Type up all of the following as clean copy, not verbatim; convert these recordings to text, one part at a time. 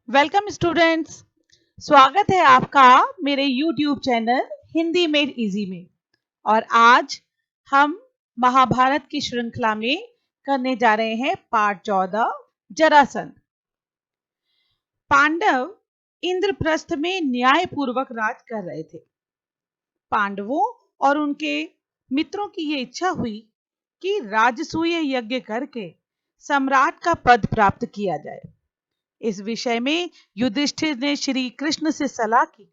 Welcome students. स्वागत है आपका मेरे YouTube channel Hindi made easy में। और आज हम महाभारत की श्रृंखला में करने जा रहे हैं पार्ट 14 जरासंध। पांडव इंद्रप्रस्थ में न्यायपूर्वक राज कर रहे थे। पांडवों और उनके मित्रों की ये इच्छा हुई कि राजसूय यज्ञ करके सम्राट का पद प्राप्त किया जाए। इस विषय में युधिष्ठिर ने श्री कृष्ण से सलाह की।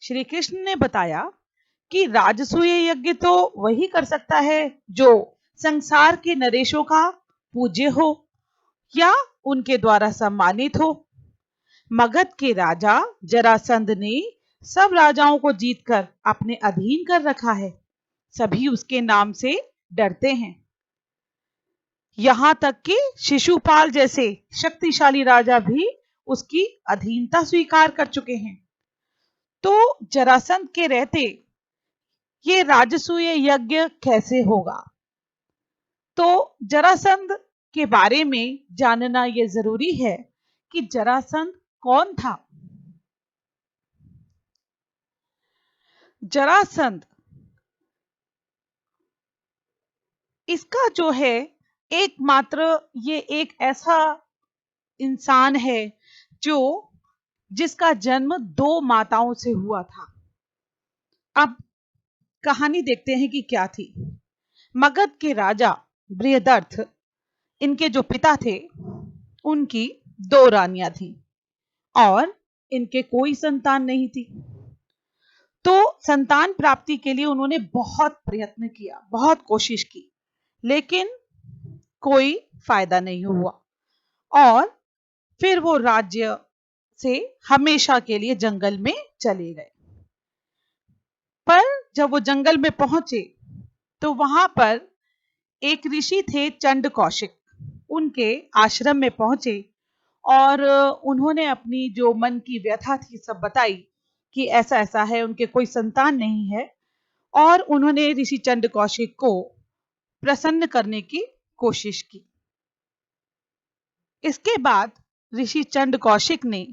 श्री कृष्ण ने बताया कि राजसूय यज्ञ तो वही कर सकता है जो संसार के नरेशों का पूज्य हो या उनके द्वारा सम्मानित हो। मगध के राजा जरासंध ने सब राजाओं को जीतकर अपने अधीन कर रखा है। सभी उसके नाम से डरते हैं। यहां तक कि शिशुपाल जैसे शक्तिशाली राजा भी उसकी अधीनता स्वीकार कर चुके हैं। तो जरासंध के रहते ये राजसूय यज्ञ कैसे होगा? तो जरासंध के बारे में जानना यह जरूरी है कि जरासंध कौन था। जरासंध इसका जो है एकमात्र ये एक ऐसा इंसान है जो जिसका जन्म दो माताओं से हुआ था। अब कहानी देखते हैं कि क्या थी। मगध के राजा बृहदर्थ, इनके जो पिता थे, उनकी दो रानियां थीं और इनके कोई संतान नहीं थी। तो संतान प्राप्ति के लिए उन्होंने बहुत प्रयत्न किया, बहुत कोशिश की, लेकिन कोई फायदा नहीं हुआ और फिर वो राज्य से हमेशा के लिए जंगल में चले गए। पर जब वो जंगल में पहुंचे तो वहां पर एक ऋषि थे चंड कौशिक, उनके आश्रम में पहुंचे और उन्होंने अपनी जो मन की व्यथा थी सब बताई कि ऐसा ऐसा है, उनके कोई संतान नहीं है। और उन्होंने ऋषि चंड कौशिक को प्रसन्न करने की कोशिश की। इसके बाद ऋषि चंड कौशिक ने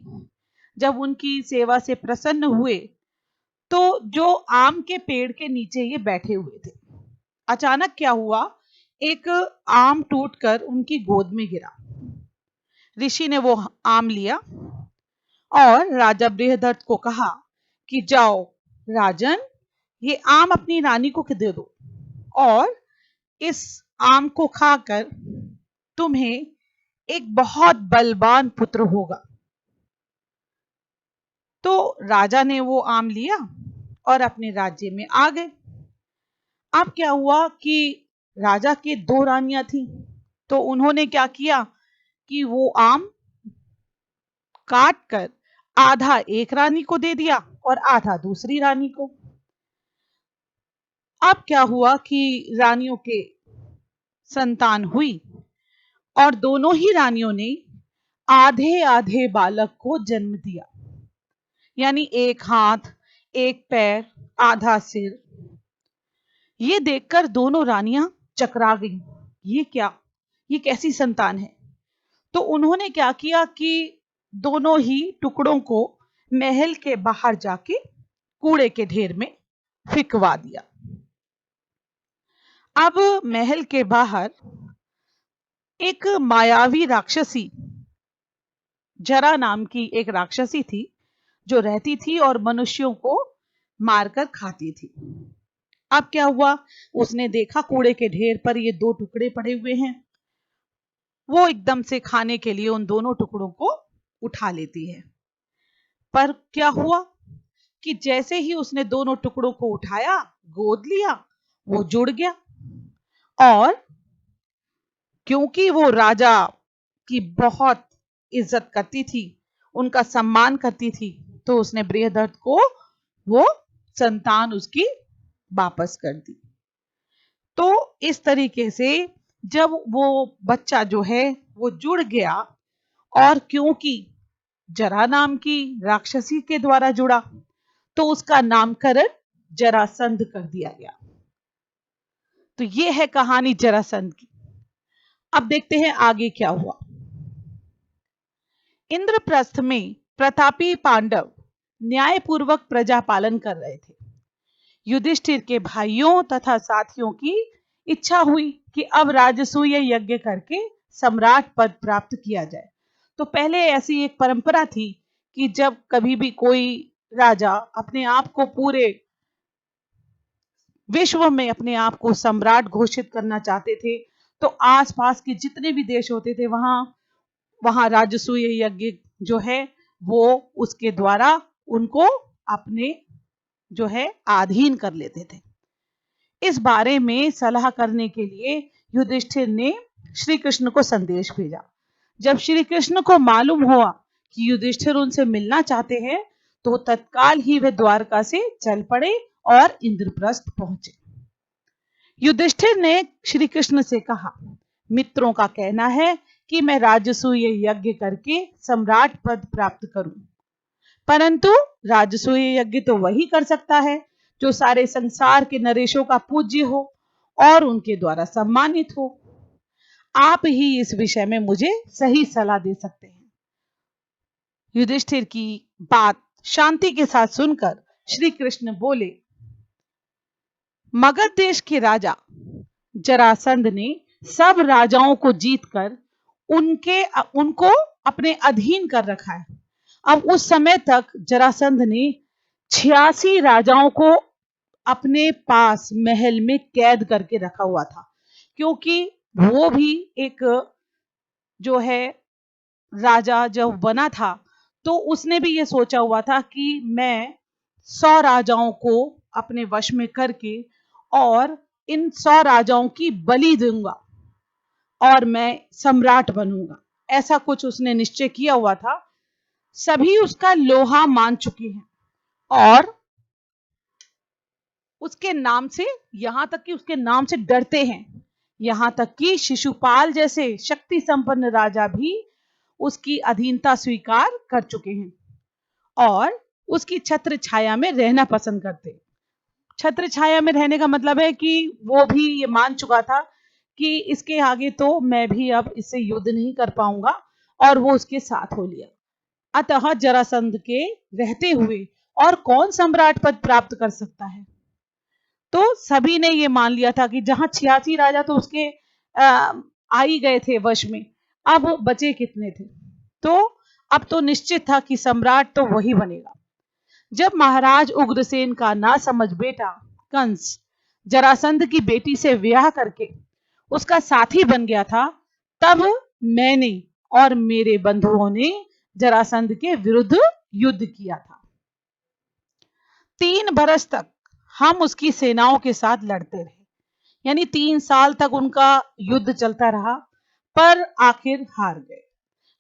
जब उनकी सेवा से प्रसन्न हुए तो जो आम के पेड़ के नीचे ये बैठे हुए थे, अचानक क्या हुआ, एक आम टूटकर उनकी गोद में गिरा। ऋषि ने वो आम लिया और राजा बृहदर्थ को कहा कि जाओ राजन, ये आम अपनी रानी को दे दो और इस आम को खाकर तुम्हें एक बहुत बलवान पुत्र होगा। तो राजा ने वो आम लिया और अपने राज्य में आ गए। अब क्या हुआ कि राजा की दो रानियां थी, तो उन्होंने क्या किया कि वो आम काट कर आधा एक रानी को दे दिया और आधा दूसरी रानी को। अब क्या हुआ कि रानियों के संतान हुई और दोनों ही रानियों ने आधे आधे बालक को जन्म दिया, यानी एक हाथ, एक पैर, आधा सिर। ये देखकर दोनों रानियां चकरा गईं। ये क्या, ये कैसी संतान है? तो उन्होंने क्या किया कि दोनों ही टुकड़ों को महल के बाहर जाके कूड़े के ढेर में फेंकवा दिया। अब महल के बाहर एक मायावी राक्षसी, जरा नाम की एक राक्षसी थी जो रहती थी और मनुष्यों को मारकर खाती थी। अब क्या हुआ, उसने देखा कूड़े के ढेर पर ये दो टुकड़े पड़े हुए हैं। वो एकदम से खाने के लिए उन दोनों टुकड़ों को उठा लेती है। पर क्या हुआ कि जैसे ही उसने दोनों टुकड़ों को उठाया, गोद लिया, वो जुड़ गया। और क्योंकि वो राजा की बहुत इज्जत करती थी, उनका सम्मान करती थी, तो उसने बृहदर्थ को वो संतान उसकी वापस कर दी। तो इस तरीके से जब वो बच्चा जो है वो जुड़ गया, और क्योंकि जरा नाम की राक्षसी के द्वारा जुड़ा, तो उसका नामकरण जरासंध कर दिया गया। तो ये है कहानी जरासंध की। अब देखते हैं आगे क्या हुआ। इंद्रप्रस्थ में प्रतापी पांडव न्यायपूर्वक प्रजा पालन कर रहे थे। युधिष्ठिर के भाइयों तथा साथियों की इच्छा हुई कि अब राजसूय यज्ञ करके सम्राट पद प्राप्त किया जाए। तो पहले ऐसी एक परंपरा थी कि जब कभी भी कोई राजा अपने आप को पूरे विश्व में अपने आप को सम्राट घोषित करना चाहते थे, तो आसपास के जितने भी देश होते थे वहां वहां राजसूय यज्ञ जो है वो उसके द्वारा उनको अपने जो है अधीन कर लेते थे। इस बारे में सलाह करने के लिए युधिष्ठिर ने श्री कृष्ण को संदेश भेजा। जब श्री कृष्ण को मालूम हुआ कि युधिष्ठिर उनसे मिलना चाहते हैं, तो तत्काल ही वे द्वारका से चल पड़े और इंद्रप्रस्थ पहुंचे। युधिष्ठिर ने श्री कृष्ण से कहा, मित्रों का कहना है कि मैं राजसूय यज्ञ करके सम्राट पद प्राप्त करूं, परंतु राजसूय यज्ञ तो वही कर सकता है जो सारे संसार के नरेशों का पूज्य हो और उनके द्वारा सम्मानित हो। आप ही इस विषय में मुझे सही सलाह दे सकते हैं। युधिष्ठिर की बात शांति के साथ सुनकर श्री कृष्ण बोले, मगध देश के राजा जरासंध ने सब राजाओं को जीतकर उनको अपने अधीन कर रखा है। अब उस समय तक जरासंध ने 86 राजाओं को अपने पास महल में कैद करके रखा हुआ था, क्योंकि वो भी एक जो है राजा जब बना था तो उसने भी ये सोचा हुआ था कि मैं 100 राजाओं को अपने वश में करके और इन 100 राजाओं की बलि दूंगा और मैं सम्राट बनूंगा। ऐसा कुछ उसने निश्चय किया हुआ था। सभी उसका लोहा मान चुके हैं और उसके नाम से, यहां तक कि उसके नाम से डरते हैं। यहां तक कि शिशुपाल जैसे शक्ति संपन्न राजा भी उसकी अधीनता स्वीकार कर चुके हैं और उसकी छत्र छाया में रहना पसंद करते। छत्र छाया में रहने का मतलब है कि वो भी ये मान चुका था कि इसके आगे तो मैं भी अब इससे युद्ध नहीं कर पाऊंगा, और वो उसके साथ हो लिया। अतः जरासंध के रहते हुए और कौन सम्राट पद प्राप्त कर सकता है। तो सभी ने ये मान लिया था कि जहां 86 राजा तो उसके आ ही गए थे वश में, अब बचे कितने थे। तो अब तो निश्चित था कि सम्राट तो वही बनेगा। जब महाराज उग्रसेन का ना समझ बेटा कंस जरासंध की बेटी से विवाह करके उसका साथी बन गया था, तब मैंने और मेरे बंधुओं ने जरासंध के विरुद्ध युद्ध किया था। 3 बरस तक हम उसकी सेनाओं के साथ लड़ते रहे, यानी 3 साल तक उनका युद्ध चलता रहा, पर आखिर हार गए।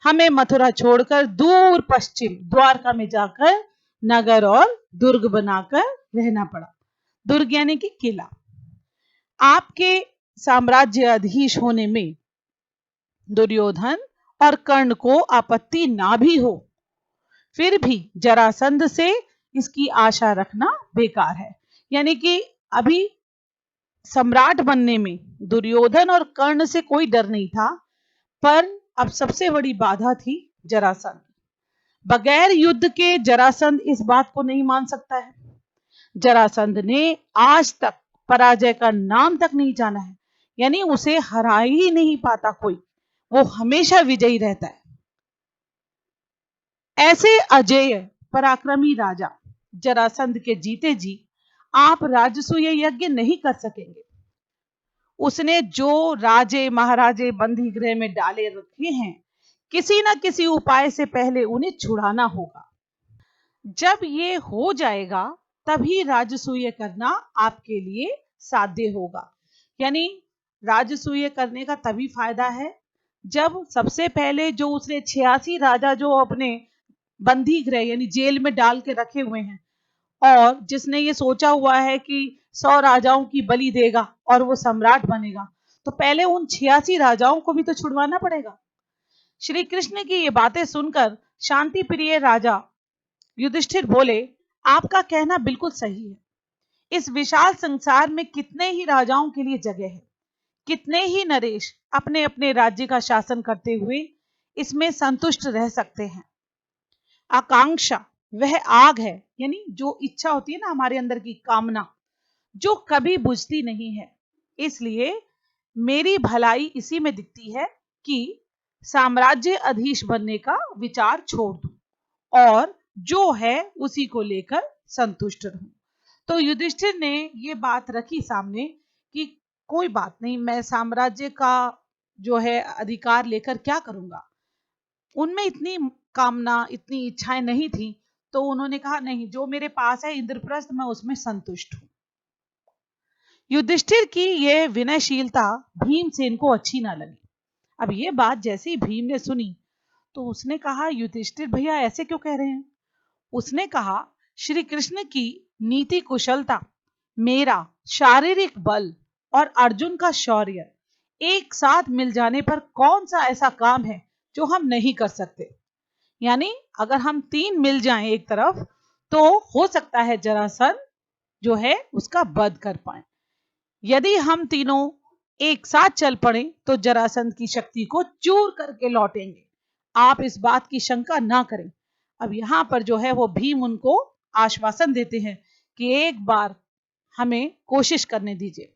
हमें मथुरा छोड़कर दूर पश्चिम द्वारका में जाकर नगर और दुर्ग बनाकर रहना पड़ा। दुर्ग यानी कि किला। आपके साम्राज्याधीश होने में दुर्योधन और कर्ण को आपत्ति ना भी हो, फिर भी जरासंध से इसकी आशा रखना बेकार है। यानी कि अभी सम्राट बनने में दुर्योधन और कर्ण से कोई डर नहीं था, पर अब सबसे बड़ी बाधा थी जरासंध। बगैर युद्ध के जरासंध इस बात को नहीं मान सकता है। जरासंध ने आज तक पराजय का नाम तक नहीं जाना है, यानी उसे हरा ही नहीं पाता कोई, वो हमेशा विजयी रहता है। ऐसे अजेय पराक्रमी राजा जरासंध के जीते जी आप राजसूय यज्ञ नहीं कर सकेंगे। उसने जो राजे महाराजे बंदी गृह में डाले रखे हैं, किसी न किसी उपाय से पहले उन्हें छुड़ाना होगा। जब ये हो जाएगा तभी राजसूय करना आपके लिए साध्य होगा। यानी राजसूय करने का तभी फायदा है जब सबसे पहले जो उसने 86 राजा जो अपने बंदी गृह यानी जेल में डाल के रखे हुए हैं, और जिसने ये सोचा हुआ है कि 100 राजाओं की बलि देगा और वो सम्राट बनेगा, तो पहले उन 86 राजाओं को भी तो छुड़वाना पड़ेगा। श्री कृष्ण की ये बातें सुनकर शांति प्रिय राजा युधिष्ठिर बोले, आपका कहना बिल्कुल सही है। इस विशाल संसार में कितने ही राजाओं के लिए जगह है, कितने ही नरेश अपने अपने राज्य का शासन करते हुए इसमें संतुष्ट रह सकते हैं। आकांक्षा वह आग है, यानी जो इच्छा होती है ना हमारे अंदर की कामना, जो कभी बुझती नहीं है। इसलिए मेरी भलाई इसी में दिखती है कि साम्राज्य अधीश बनने का विचार छोड़ दूं और जो है उसी को लेकर संतुष्ट रहूं। तो युधिष्ठिर ने ये बात रखी सामने कि कोई बात नहीं, मैं साम्राज्य का जो है अधिकार लेकर क्या करूंगा। उनमें इतनी कामना, इतनी इच्छाएं नहीं थी, तो उन्होंने कहा नहीं, जो मेरे पास है इंद्रप्रस्थ, मैं उसमें संतुष्ट हूं। युधिष्ठिर की यह विनयशीलता भीमसेन को अच्छी ना लगी। अब ये बात जैसे ही भीम ने सुनी तो उसने कहा, युधिष्ठिर भैया ऐसे क्यों कह रहे हैं। उसने कहा, श्री कृष्ण की नीति कुशलता, मेरा शारीरिक बल और अर्जुन का शौर्य एक साथ मिल जाने पर कौन सा ऐसा काम है जो हम नहीं कर सकते। यानी अगर हम तीन मिल जाएं एक तरफ, तो हो सकता है जरासंध जो है उसका वध कर पाए। यदि हम तीनों एक साथ चल पड़े तो जरासंध की शक्ति को चूर करके लौटेंगे। आप इस बात की शंका ना करें। अब यहां पर जो है वो भीम उनको आश्वासन देते हैं कि एक बार हमें कोशिश करने दीजिए।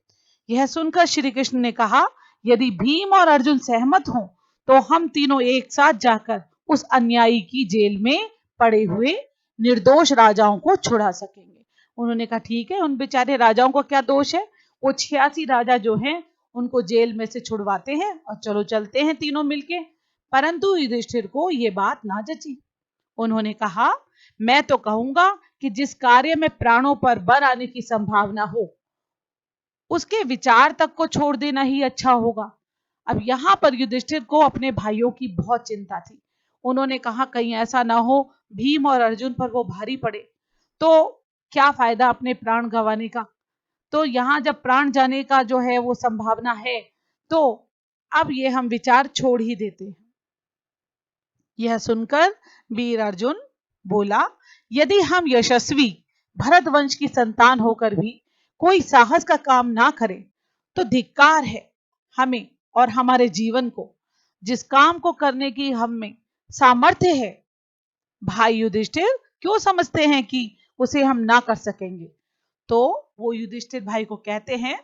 यह सुनकर श्री कृष्ण ने कहा, यदि भीम और अर्जुन सहमत हों तो हम तीनों एक साथ जाकर उस अन्यायी की जेल में पड़े हुए निर्दोष राजाओं को छुड़ा सकेंगे। उन्होंने कहा ठीक है, उन बेचारे राजाओं को क्या दोष है, वो 86 राजा जो हैं उनको जेल में से छुड़वाते हैं और चलो चलते हैं तीनों मिलके। परंतु युधिष्ठिर को ये बात ना जची। उन्होंने कहा, मैं तो कहूंगा कि जिस कार्य में प्राणों पर बल आने की संभावना हो उसके विचार तक को छोड़ देना ही अच्छा होगा। अब यहां पर युधिष्ठिर को अपने भाइयों की बहुत चिंता थी। उन्होंने कहा कहीं ऐसा ना हो भीम और अर्जुन पर वो भारी पड़े, तो क्या फायदा अपने प्राण गंवाने का। तो यहां जब प्राण जाने का जो है वो संभावना है, तो अब ये हम विचार छोड़ ही देते हैं। यह सुनकर वीर अर्जुन बोला, यदि हम यशस्वी भरत वंश की संतान होकर भी कोई साहस का काम ना करें तो धिक्कार है हमें और हमारे जीवन को। जिस काम को करने की हम में सामर्थ्य है, भाई युधिष्ठिर क्यों समझते हैं कि उसे हम ना कर सकेंगे। तो वो युधिष्ठिर भाई को कहते हैं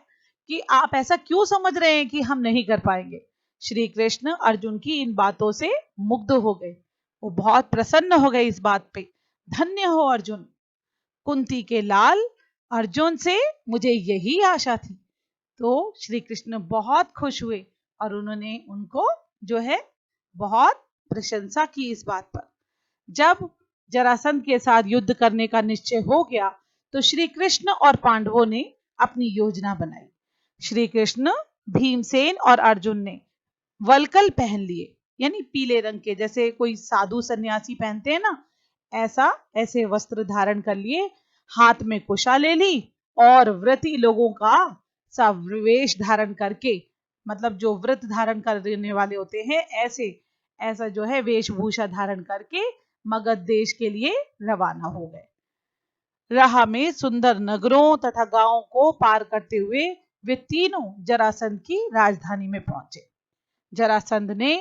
कि आप ऐसा क्यों समझ रहे हैं कि हम नहीं कर पाएंगे। श्री कृष्ण अर्जुन की इन बातों से मुग्ध हो गए। वो बहुत प्रसन्न हो गए इस बात पे। धन्य हो अर्जुन, कुंती के लाल अर्जुन से मुझे यही आशा थी। तो श्री कृष्ण बहुत खुश हुए और उन्होंने उनको जो है बहुत प्रशंसा की इस बात पर। जब जरासंध के साथ युद्ध करने का निश्चय हो गया तो श्री कृष्ण और पांडवों ने अपनी योजना बनाई। श्री कृष्ण, भीमसेन और अर्जुन ने वलकल पहन लिए, यानी पीले रंग के, जैसे कोई साधु सन्यासी पहनते हैं ना, ऐसे वस्त्र धारण कर लिए, हाथ में कुशा ले ली और व्रती लोगों का सा वेश धारण करके, मतलब जो व्रत धारण करने वाले होते हैं ऐसा जो है वेशभूषा धारण करके मगध देश के लिए रवाना हो गए। राह में सुंदर नगरों तथा गांवों को पार करते हुए वे तीनों जरासंध की राजधानी में पहुंचे। जरासंध ने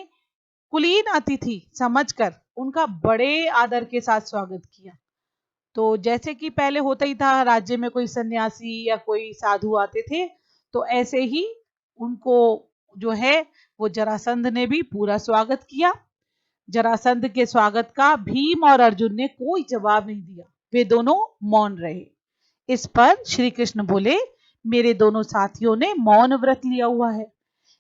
कुलीन अतिथि समझकर उनका बड़े आदर के साथ स्वागत किया। तो जैसे कि पहले होता ही था, राज्य में कोई सन्यासी या कोई साधु आते थे तो ऐसे ही उनको जो है वो जरासंध ने भी पूरा स्वागत किया। जरासंध के स्वागत का भीम और अर्जुन ने कोई जवाब नहीं दिया, वे दोनों मौन रहे। इस पर श्री कृष्ण बोले, मेरे दोनों साथियों ने मौन व्रत लिया हुआ है,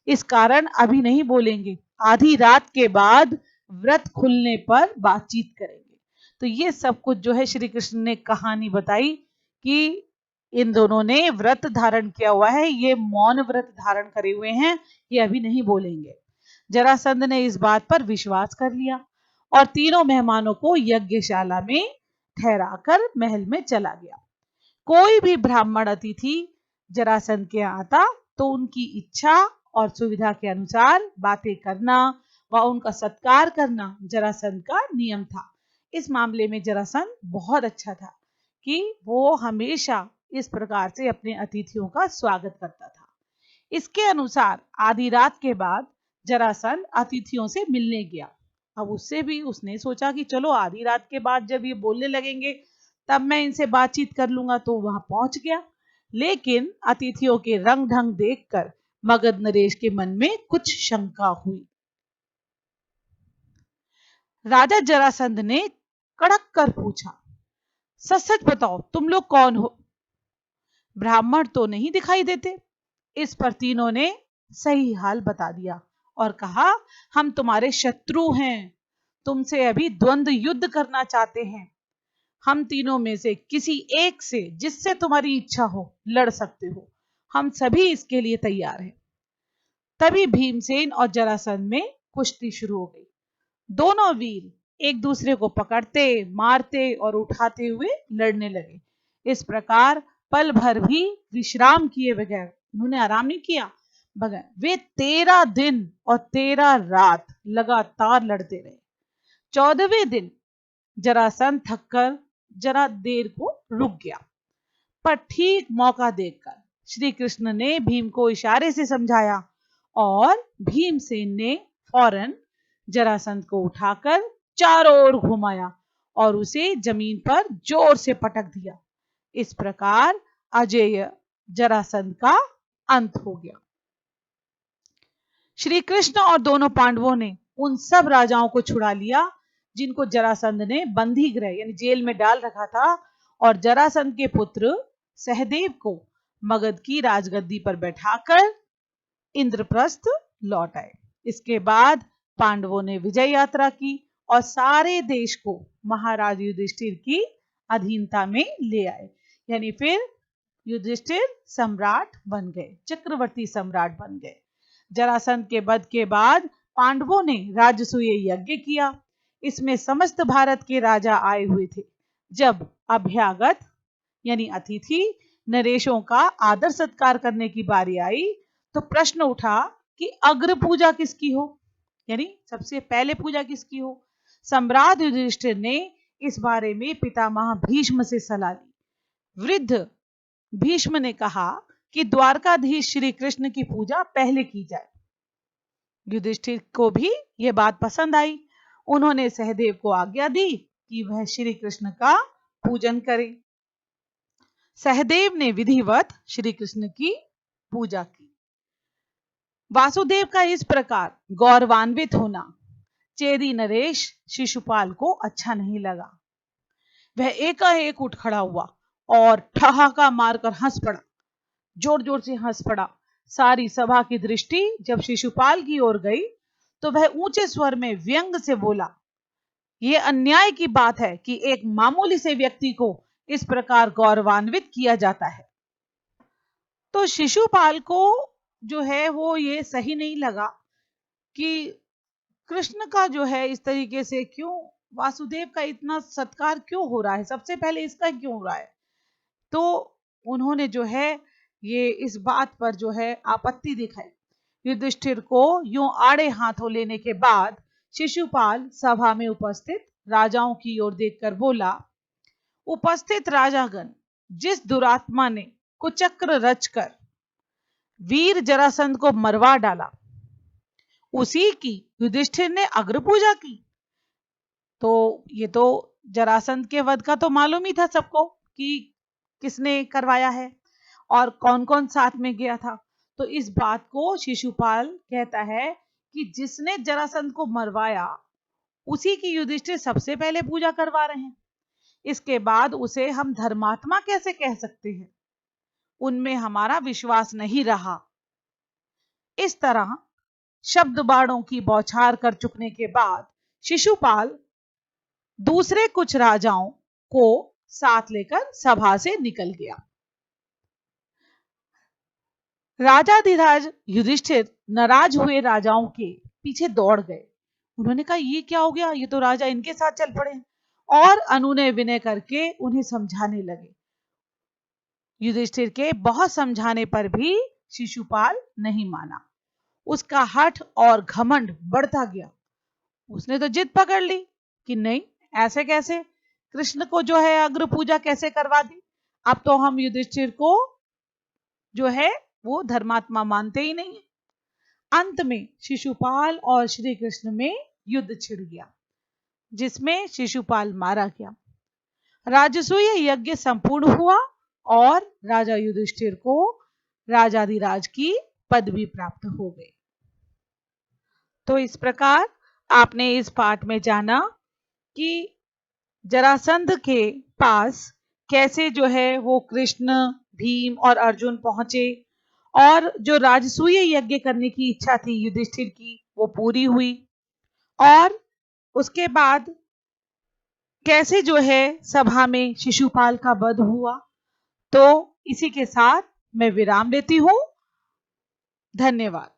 इस कारण अभी नहीं बोलेंगे, आधी रात के बाद व्रत खुलने पर बातचीत करेंगे। तो ये सब कुछ जो है श्री कृष्ण ने कहानी बताई कि इन दोनों ने व्रत धारण किया हुआ है, ये मौन व्रत धारण करे हुए हैं, ये अभी नहीं बोलेंगे। जरासंध ने इस बात पर विश्वास कर लिया और तीनों मेहमानों को यज्ञशाला में ठहराकर महल में चला गया। कोई भी ब्राह्मण अतिथि जरासंध के आता तो उनकी इच्छा और सुविधा के अनुसार बातें करना व उनका सत्कार करना जरासंध का नियम था। इस मामले में जरासंध बहुत अच्छा था कि वो हमेशा इस प्रकार से अपने अतिथियों का स्वागत करता था। इसके अनुसार आधी रात के बाद जरासंध अतिथियों से मिलने गया अब उससे भी उसने सोचा कि चलो आधी रात के बाद जब ये बोलने लगेंगे तब मैं इनसे बातचीत कर लूंगा, तो वहां पहुंच गया। लेकिन अतिथियों के रंग ढंग देखकर मगध नरेश के मन में कुछ शंका हुई। राजा जरासंध ने कड़क कर पूछा, सच सच बताओ तुम लोग कौन हो? ब्राह्मण तो नहीं दिखाई देते। इस पर तीनों ने सही हाल बता दिया और कहा, हम तुम्हारे शत्रु हैं, तुमसे अभी द्वंद्व युद्ध करना चाहते हैं। हम तीनों में से किसी एक से, जिससे तुम्हारी इच्छा हो, लड़ सकते हो। हम सभी इसके लिए तैयार हैं। तभी भीमसेन और जरासंध में कुश्ती शुरू हो गई। दोनों वीर एक दूसरे को पकड़ते, मारते और उठाते हुए लड़ने लगे। इस प्रकार पल भर भी विश्राम किए बगैर, उन्होंने आराम नहीं किया बगैर, वे 13 दिन और 13 रात लगातार लड़ते रहे। 14वें दिन जरासंध थककर जरा देर को रुक गया, पर ठीक मौका देखकर श्री कृष्ण ने भीम को इशारे से समझाया और भीमसेन ने फौरन जरासंध को उठाकर चारों ओर घुमाया और उसे जमीन पर जोर से पटक दिया। इस प्रकार अजेय जरासंध का अंत हो गया। श्री कृष्ण और दोनों पांडवों ने उन सब राजाओं को छुड़ा लिया जिनको जरासंध ने बंदी गृह यानी जेल में डाल रखा था, और जरासंध के पुत्र सहदेव को मगध की राजगद्दी पर बैठाकर इंद्रप्रस्थ लौट आए। इसके बाद पांडवों ने विजय यात्रा की और सारे देश को महाराज युधिष्ठिर की अधीनता में ले आए। यानी फिर युधिष्ठिर सम्राट बन गए, चक्रवर्ती सम्राट बन गए। जरासंध के वध के बाद पांडवों ने राजसूय यज्ञ किया। इसमें समस्त भारत के राजा आए हुए थे। जब अभ्यागत यानी अतिथि नरेशों का आदर सत्कार करने की बारी आई तो प्रश्न उठा कि अग्र पूजा किसकी हो, यानी सबसे पहले पूजा किसकी हो। सम्राट युधिष्ठिर ने इस बारे में पितामह भीष्म से सलाह ली। वृद्ध भीष्म ने कहा कि द्वारकाधीश श्री कृष्ण की पूजा पहले की जाए। युधिष्ठिर को भी यह बात पसंद आई। उन्होंने सहदेव को आज्ञा दी कि वह श्री कृष्ण का पूजन करे। सहदेव ने विधिवत श्री कृष्ण की पूजा की। वासुदेव का इस प्रकार गौरवान्वित होना चेदी नरेश शिशुपाल को अच्छा नहीं लगा। वह एकाएक उठ खड़ा हुआ और ठहाका मारकर हंस पड़ा, जोर जोर से हंस पड़ा। सारी सभा की दृष्टि जब शिशुपाल की ओर गई तो वह ऊंचे स्वर में व्यंग से बोला, यह अन्याय की बात है कि एक मामूली से व्यक्ति को इस प्रकार गौरवान्वित किया जाता है। तो शिशुपाल को जो है वो ये सही नहीं लगा कि कृष्ण का जो है इस तरीके से क्यों, वासुदेव का इतना सत्कार क्यों हो रहा है, सबसे पहले इसका क्यों हो रहा है। तो उन्होंने जो है ये इस बात पर जो है आपत्ति दिखाई। युधिष्ठिर को यूं आड़े हाथों लेने के बाद शिशुपाल सभा में उपस्थित राजाओं की ओर देखकर बोला, उपस्थित राजागण, जिस दुरात्मा ने कुचक्र रचकर वीर जरासंध को मरवा डाला उसी की युधिष्ठिर ने अग्र पूजा की। तो ये तो जरासंध के वध का तो मालूम ही था सबको कि किसने करवाया है और कौन कौन साथ में गया था। तो इस बात को शिशुपाल कहता है कि जिसने जरासंध को मरवाया उसी की युधिष्ठिर सबसे पहले पूजा करवा रहे हैं, इसके बाद उसे हम धर्मात्मा कैसे कह सकते हैं। उनमें हमारा विश्वास नहीं रहा। इस तरह शब्द बाणों की बौछार कर चुकने के बाद शिशुपाल दूसरे कुछ राजाओं को साथ लेकर सभा से निकल गया। राजाधिराज युधिष्ठिर नाराज हुए राजाओं के पीछे दौड़ गए। उन्होंने कहा, ये क्या हो गया, ये तो राजा इनके साथ चल पड़े, और अनुनय विनय करके उन्हें समझाने लगे। युधिष्ठिर के बहुत समझाने पर भी शिशुपाल नहीं माना। उसका हठ और घमंड बढ़ता गया। उसने तो जिद पकड़ ली कि नहीं, ऐसे कैसे, कृष्ण को जो है अग्र पूजा कैसे करवा दी। अब तो हम युधिष्ठिर को जो है वो धर्मात्मा मानते ही नहीं। अंत में शिशुपाल और श्री कृष्ण में युद्ध छिड़ गया जिसमें शिशुपाल मारा गया। राजसूय यज्ञ संपूर्ण हुआ और राजा युधिष्ठिर को राजाधिराज की पदवी प्राप्त हो गई। तो इस प्रकार आपने इस पाठ में जाना कि जरासंध के पास कैसे जो है वो कृष्ण, भीम और अर्जुन पहुंचे और जो राजसूय यज्ञ करने की इच्छा थी युधिष्ठिर की वो पूरी हुई और उसके बाद कैसे जो है सभा में शिशुपाल का वध हुआ। तो इसी के साथ मैं विराम लेती हूँ। धन्यवाद।